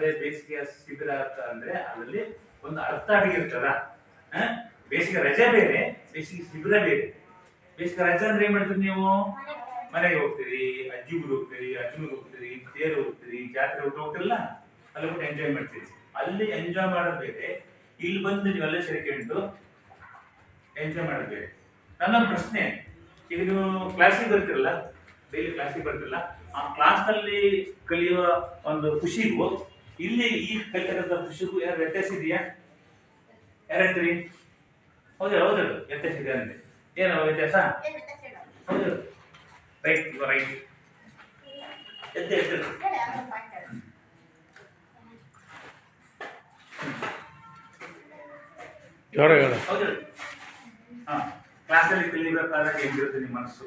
ಅಂದ್ರೆ ಬೇಸಿಗೆ ಶಿಬಿರ ಅಂತ ಅಂದ್ರೆ ಅದರಲ್ಲಿ ಒಂದು ಅರ್ಥ ಆಗಿರ್ತದ. ಬೇಸಿಗೆ ರಜೆ ಬೇರೆ, ಬೇಸಿಗೆ ಶಿಬಿರ ಬೇರೆ. ಬೇಸಿಗೆ ರಜೆ ಅಂದ್ರೆ ಏನ್ ಮಾಡ್ತೀರಿ ನೀವು? ಮನೆಗೆ ಹೋಗ್ತೀರಿ, ಅಜ್ಜಿ ಊರಿಗೆ ಹೋಗ್ತೀರಿ, ಅಜ್ಜನಿಗೆ ಹೋಗ್ತೀರಿ, ತೇರು ಹೋಗ್ತೀರಿ, ಜಾತ್ರೆ ಹೋಗ್ತಿರಲ್ಲ, ಅಲ್ಲಿ ಬಿಟ್ಟು ಎಂಜಾಯ್ ಮಾಡ್ತೀರಿ. ಅಲ್ಲಿ ಎಂಜಾಯ್ ಮಾಡೋದು ಬೇರೆ, ಇಲ್ಲಿ ಬಂದು ನೀವೆಲ್ಲ ಸೇರ್ಕೊಂಡು ಎಂಜಾಯ್ ಮಾಡೋದು ಬೇರೆ. ನನ್ನೊಂದು ಪ್ರಶ್ನೆ, ಈಗ ನೀವು ಕ್ಲಾಸಿಗೆ ಬರ್ತಿರಲ್ಲ, ಡೈಲಿ ಕ್ಲಾಸಿಗೆ ಬರ್ತಿರಲ್ಲ, ಆ ಕ್ಲಾಸ್ನಲ್ಲಿ ಕಲಿಯುವ ಒಂದು ಖುಷಿಗೂ ಇಲ್ಲಿ ಈ ಕಲಿತಕ್ಕಂಥ ಖುಷಿಗೂ ಯಾರು ವ್ಯತ್ಯಾಸ ಇದೆಯಾ? ಯಾರು ಹೇಳ್ತೀರಿ? ಹೌದು ಹೌದು, ವ್ಯತ್ಯಾಸ ಇದೆ ಅಂದ್ರೆ ಏನು ವ್ಯತ್ಯಾಸ? ಹೌದು, ರೈಟ್, ಯು ರೈಟ್. ಎದ್ದೆ ಎದ್ದೆ ಹೌದು. ಕ್ಲಾಸಲ್ಲಿ ಕಲಿಬೇಕಾದಾಗ ಹೆಂಗಿರುತ್ತೆ ನಿಮ್ಮ ಮನಸ್ಸು?